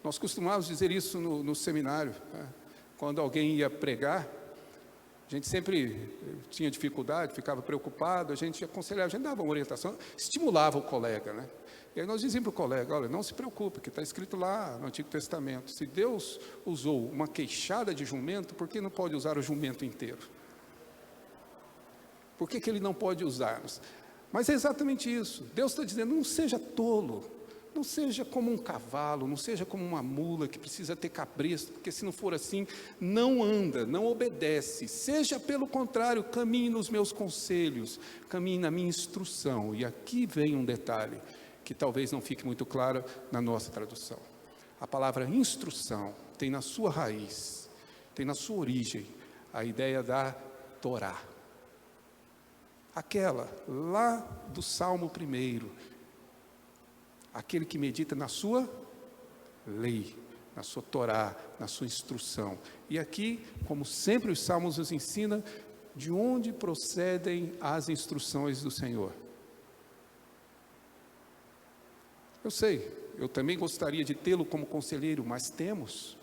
Nós costumávamos dizer isso no seminário, né? Quando alguém ia pregar, a gente sempre tinha dificuldade, ficava preocupado, a gente aconselhava, a gente dava uma orientação, estimulava o colega, né? E aí nós dizíamos para o colega, olha, não se preocupe, que está escrito lá no Antigo Testamento, se Deus usou uma queixada de jumento, por que não pode usar o jumento inteiro? Por que Ele não pode usar-nos? Mas é exatamente isso, Deus está dizendo, não seja tolo, não seja como um cavalo, não seja como uma mula que precisa ter cabresto, porque se não for assim, não anda, não obedece. Seja pelo contrário, caminhe nos meus conselhos, caminhe na minha instrução. E aqui vem um detalhe que talvez não fique muito claro na nossa tradução. A palavra instrução tem na sua raiz, tem na sua origem, a ideia da Torá. Aquela lá do Salmo 1, aquele que medita na sua lei, na sua Torá, na sua instrução. E aqui, como sempre os Salmos nos ensinam, de onde procedem as instruções do Senhor? Eu sei, eu também gostaria de tê-lo como conselheiro, mas temos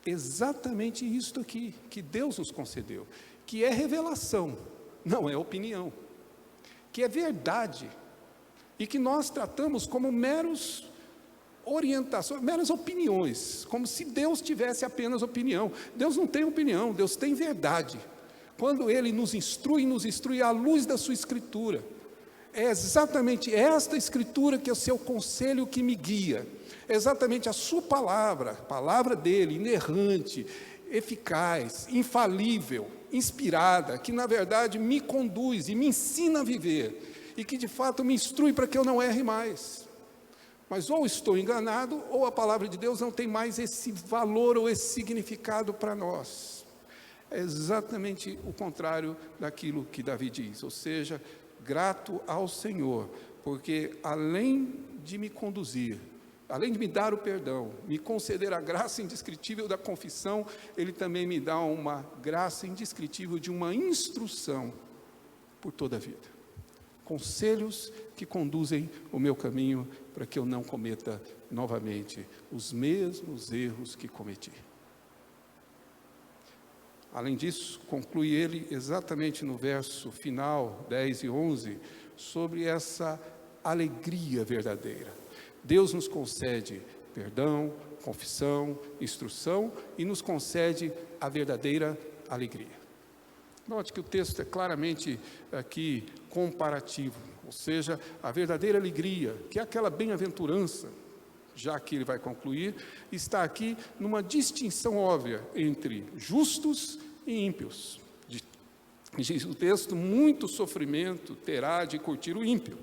exatamente isto aqui, que Deus nos concedeu, que é revelação, não é opinião, que é verdade, e que nós tratamos como meros orientações, meras opiniões, como se Deus tivesse apenas opinião. Deus não tem opinião, Deus tem verdade. Quando Ele nos instrui à luz da sua Escritura. É exatamente esta Escritura que é o seu conselho que me guia. É exatamente a sua palavra, a palavra dele, inerrante, eficaz, infalível, inspirada, que na verdade me conduz e me ensina a viver, e que de fato me instrui para que eu não erre mais. Mas ou estou enganado, ou a palavra de Deus não tem mais esse valor ou esse significado para nós. É exatamente o contrário daquilo que Davi diz, ou seja, grato ao Senhor, porque além de me conduzir, além de me dar o perdão, me conceder a graça indescritível da confissão, Ele também me dá uma graça indescritível de uma instrução por toda a vida. Conselhos que conduzem o meu caminho para que eu não cometa novamente os mesmos erros que cometi. Além disso, conclui ele exatamente no verso final, 10 e 11, sobre essa alegria verdadeira. Deus nos concede perdão, confissão, instrução e nos concede a verdadeira alegria. Note que o texto é claramente aqui comparativo, ou seja, a verdadeira alegria, que é aquela bem-aventurança, já que ele vai concluir, está aqui numa distinção óbvia entre justos e ímpios. Diz o texto: muito sofrimento terá de curtir o ímpio,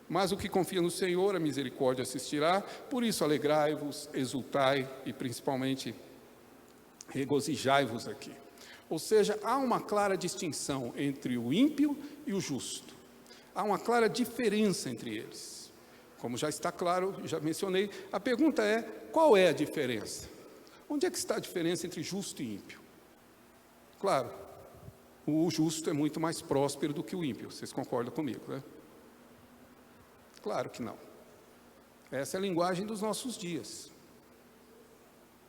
mas o que confia no Senhor, a misericórdia assistirá. Por isso, alegrai-vos, exultai e, principalmente, regozijai-vos aqui. Ou seja, há uma clara distinção entre o ímpio e o justo. Há uma clara diferença entre eles. Como já está claro, já mencionei, a pergunta é: qual é a diferença? Onde é que está a diferença entre justo e ímpio? Claro, o justo é muito mais próspero do que o ímpio. Vocês concordam comigo, né? Claro que não. Essa é a linguagem dos nossos dias.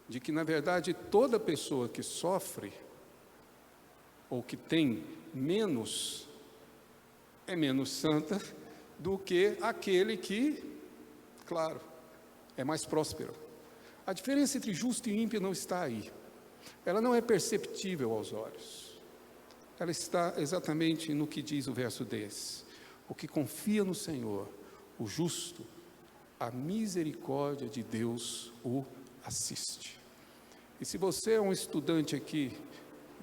De que, na verdade, toda pessoa que sofre ou que tem menos, é menos santa do que aquele que, claro, é mais próspero. A diferença entre justo e ímpio não está aí. Ela não é perceptível aos olhos. Ela está exatamente no que diz o verso 10. O que confia no Senhor, o justo, a misericórdia de Deus o assiste. E se você é um estudante aqui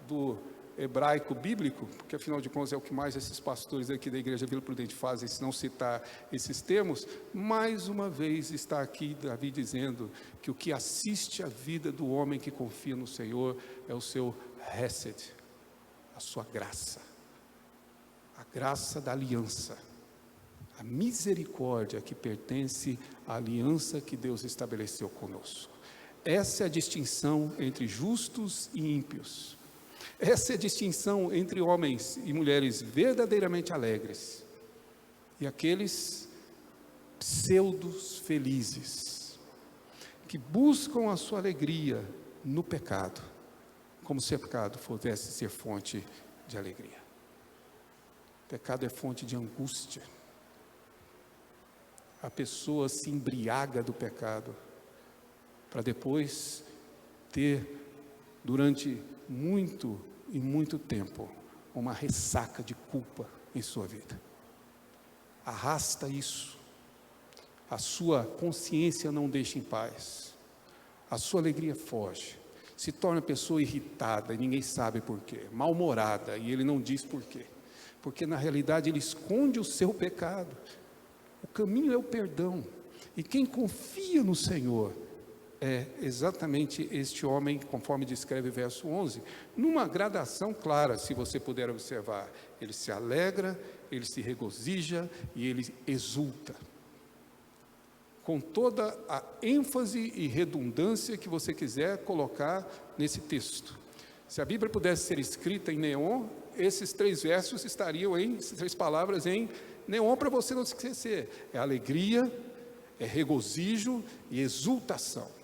do hebraico bíblico, porque afinal de contas é o que mais esses pastores aqui da Igreja Vila Prudente fazem, se não citar esses termos, mais uma vez está aqui Davi dizendo que o que assiste a vida do homem que confia no Senhor é o seu hesed, a sua graça, a graça da aliança, a misericórdia que pertence à aliança que Deus estabeleceu conosco. Essa é a distinção entre justos e ímpios. Essa é a distinção entre homens e mulheres verdadeiramente alegres e aqueles pseudos felizes, que buscam a sua alegria no pecado, como se o pecado pudesse ser fonte de alegria. O pecado é fonte de angústia. A pessoa se embriaga do pecado, para depois ter, durante muito tempo, uma ressaca de culpa em sua vida. Arrasta isso. A sua consciência não deixa em paz. A sua alegria foge. Se torna pessoa irritada e ninguém sabe por quê. Mal-humorada e ele não diz por quê. Porque na realidade ele esconde o seu pecado. O caminho é o perdão. E quem confia no Senhor é exatamente este homem, conforme descreve o verso 11, numa gradação clara, se você puder observar. Ele se alegra, ele se regozija e ele exulta. Com toda a ênfase e redundância que você quiser colocar nesse texto. Se a Bíblia pudesse ser escrita em neon, esses 3 versos estariam essas 3 palavras em neon para você não se esquecer. É alegria, é regozijo e exultação.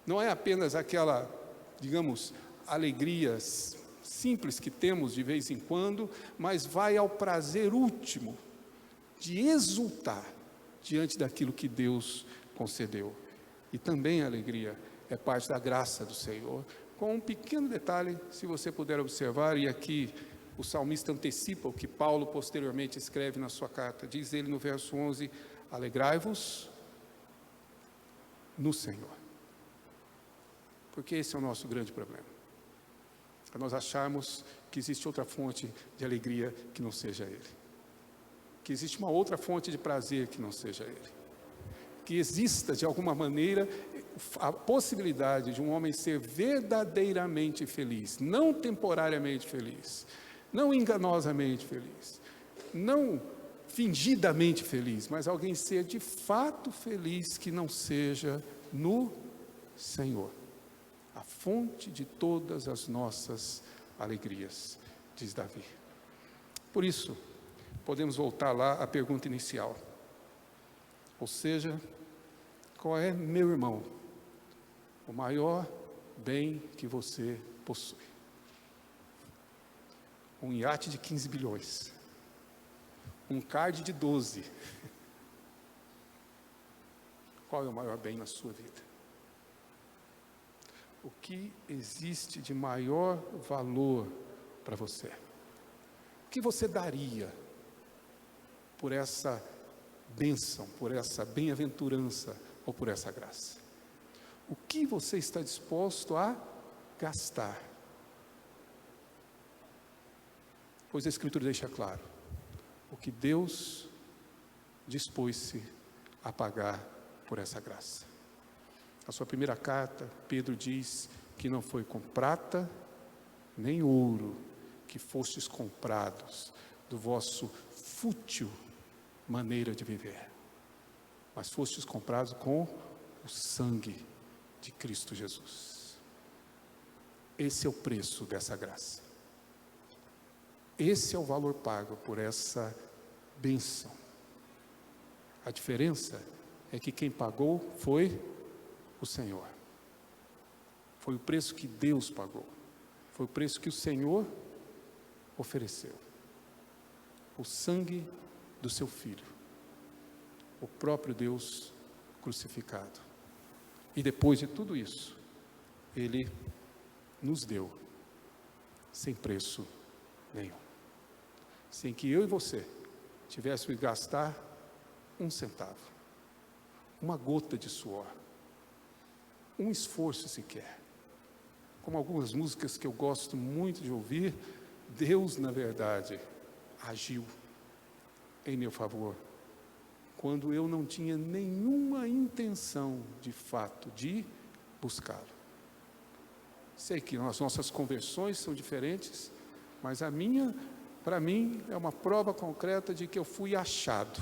Não é apenas aquela, digamos, alegria simples que temos de vez em quando, mas vai ao prazer último de exultar diante daquilo que Deus concedeu. E também a alegria é parte da graça do Senhor. Com um pequeno detalhe, se você puder observar, e aqui o salmista antecipa o que Paulo posteriormente escreve na sua carta. Diz ele no verso 11, alegrai-vos no Senhor. Porque esse é o nosso grande problema. É nós acharmos que existe outra fonte de alegria que não seja Ele. Que existe uma outra fonte de prazer que não seja Ele. Que exista, de alguma maneira, a possibilidade de um homem ser verdadeiramente feliz, não temporariamente feliz, não enganosamente feliz, não fingidamente feliz, mas alguém ser de fato feliz que não seja no Senhor. A fonte de todas as nossas alegrias, diz Davi. Por isso, podemos voltar lá à pergunta inicial. Ou seja, qual é, meu irmão, o maior bem que você possui? Um iate de 15 bilhões. Um card de 12. Qual é o maior bem na sua vida? O que existe de maior valor para você? O que você daria por essa bênção, por essa bem-aventurança ou por essa graça? O que você está disposto a gastar? Pois a Escritura deixa claro, o que Deus dispôs-se a pagar por essa graça. Na sua primeira carta, Pedro diz que não foi com prata nem ouro que fostes comprados do vosso fútil maneira de viver, mas fostes comprados com o sangue de Cristo Jesus. Esse é o preço dessa graça. Esse é o valor pago por essa bênção. A diferença é que quem pagou foi o Senhor. Foi o preço que Deus pagou. Foi o preço que o Senhor ofereceu. O sangue do seu Filho. O próprio Deus crucificado. E depois de tudo isso, Ele nos deu, sem preço nenhum. Sem que eu e você tivéssemos que gastar um centavo, uma gota de suor, um esforço sequer. Como algumas músicas que eu gosto muito de ouvir, Deus, na verdade, agiu em meu favor, quando eu não tinha nenhuma intenção, de fato, de buscá-lo. Sei que as nossas conversões são diferentes, mas a minha, para mim, é uma prova concreta de que eu fui achado.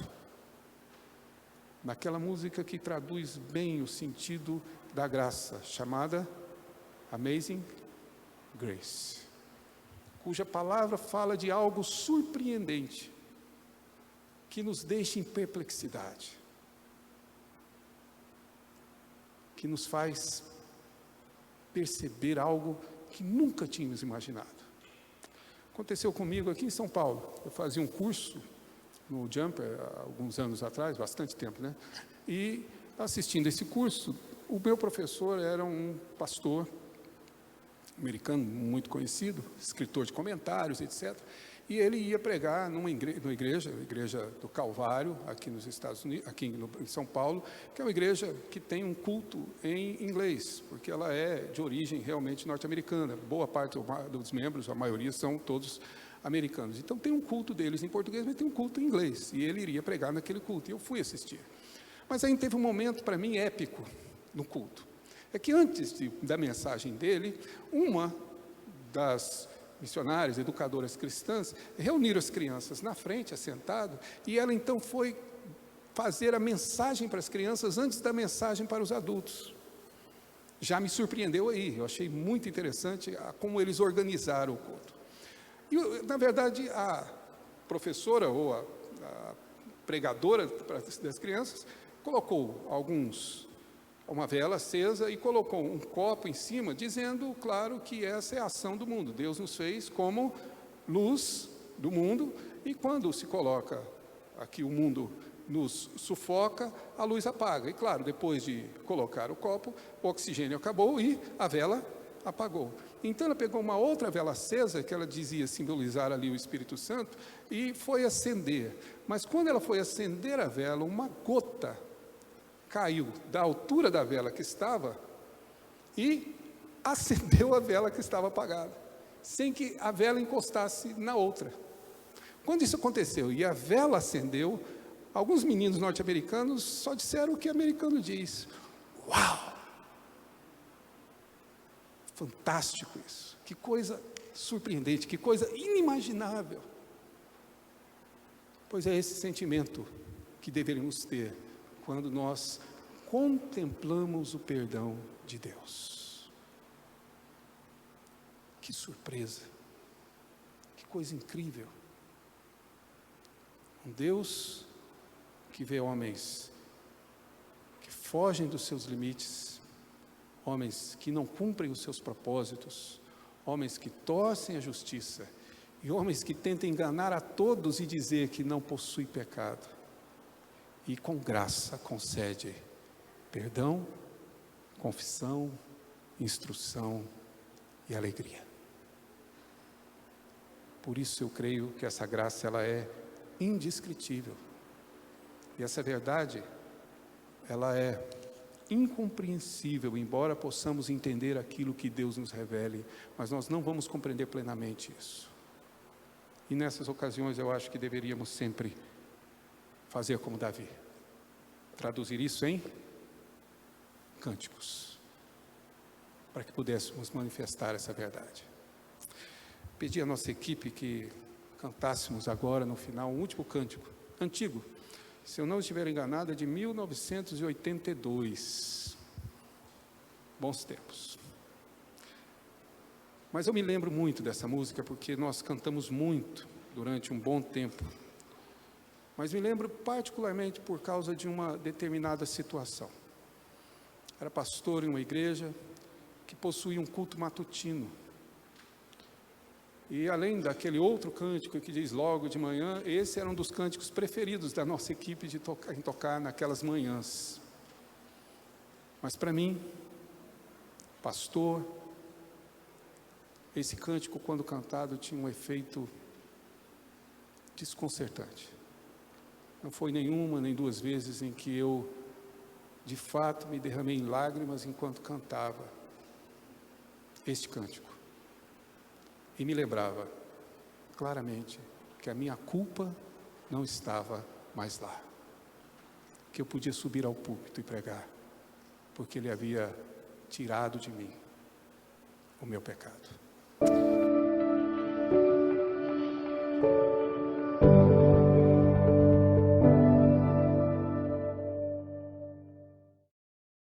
Naquela música que traduz bem o sentido da graça, chamada Amazing Grace, cuja palavra fala de algo surpreendente, que nos deixa em perplexidade, que nos faz perceber algo que nunca tínhamos imaginado. Aconteceu comigo aqui em São Paulo. Eu fazia um curso no Jumper há alguns anos atrás, bastante tempo, né? E assistindo esse curso, o meu professor era um pastor americano muito conhecido, escritor de comentários, etc. E ele ia pregar numa igreja, a Igreja do Calvário, aqui nos Estados Unidos, aqui em São Paulo, que é uma igreja que tem um culto em inglês, porque ela é de origem realmente norte-americana. Boa parte dos membros, a maioria, são todos americanos. Então tem um culto deles em português, mas tem um culto em inglês. E ele iria pregar naquele culto, e eu fui assistir. Mas aí teve um momento, para mim, épico no culto. É que antes da mensagem dele, uma das missionárias, educadoras cristãs, reuniram as crianças na frente, assentado, e ela então foi fazer a mensagem para as crianças antes da mensagem para os adultos. Já me surpreendeu aí, eu achei muito interessante como eles organizaram o culto. E, na verdade, a professora ou a pregadora das crianças colocou uma vela acesa e colocou um copo em cima, dizendo, claro, que essa é a ação do mundo. Deus nos fez como luz do mundo, e quando se coloca aqui o mundo nos sufoca, a luz apaga. E claro, depois de colocar o copo, o oxigênio acabou e a vela apagou. Então ela pegou uma outra vela acesa, que ela dizia simbolizar ali o Espírito Santo, e foi acender. Mas quando ela foi acender a vela, uma gota caiu da altura da vela que estava e acendeu a vela que estava apagada, sem que a vela encostasse na outra. Quando isso aconteceu e a vela acendeu, alguns meninos norte-americanos só disseram o que o americano diz: uau! Fantástico isso, que coisa surpreendente, que coisa inimaginável. Pois é esse sentimento que deveríamos ter quando nós contemplamos o perdão de Deus. Que surpresa, que coisa incrível. Um Deus que vê homens que fogem dos seus limites, homens que não cumprem os seus propósitos, homens que torcem a justiça e homens que tentam enganar a todos e dizer que não possui pecado. E com graça concede perdão, confissão, instrução e alegria. Por isso eu creio que essa graça ela é indescritível. E essa verdade, ela é incompreensível, embora possamos entender aquilo que Deus nos revele, mas nós não vamos compreender plenamente isso. E nessas ocasiões eu acho que deveríamos sempre fazer como Davi, traduzir isso em cânticos, para que pudéssemos manifestar essa verdade. Pedi à nossa equipe que cantássemos agora no final um último cântico, antigo, se eu não estiver enganado, é de 1982. Bons tempos. Mas eu me lembro muito dessa música, porque nós cantamos muito durante um bom tempo. Mas me lembro particularmente por causa de uma determinada situação. Era pastor em uma igreja que possuía um culto matutino. E além daquele outro cântico que diz logo de manhã, esse era um dos cânticos preferidos da nossa equipe em tocar naquelas manhãs. Mas para mim, pastor, esse cântico, quando cantado, tinha um efeito desconcertante. Não foi nenhuma nem duas vezes em que eu, de fato, me derramei em lágrimas enquanto cantava este cântico. E me lembrava claramente que a minha culpa não estava mais lá. Que eu podia subir ao púlpito e pregar, porque Ele havia tirado de mim o meu pecado.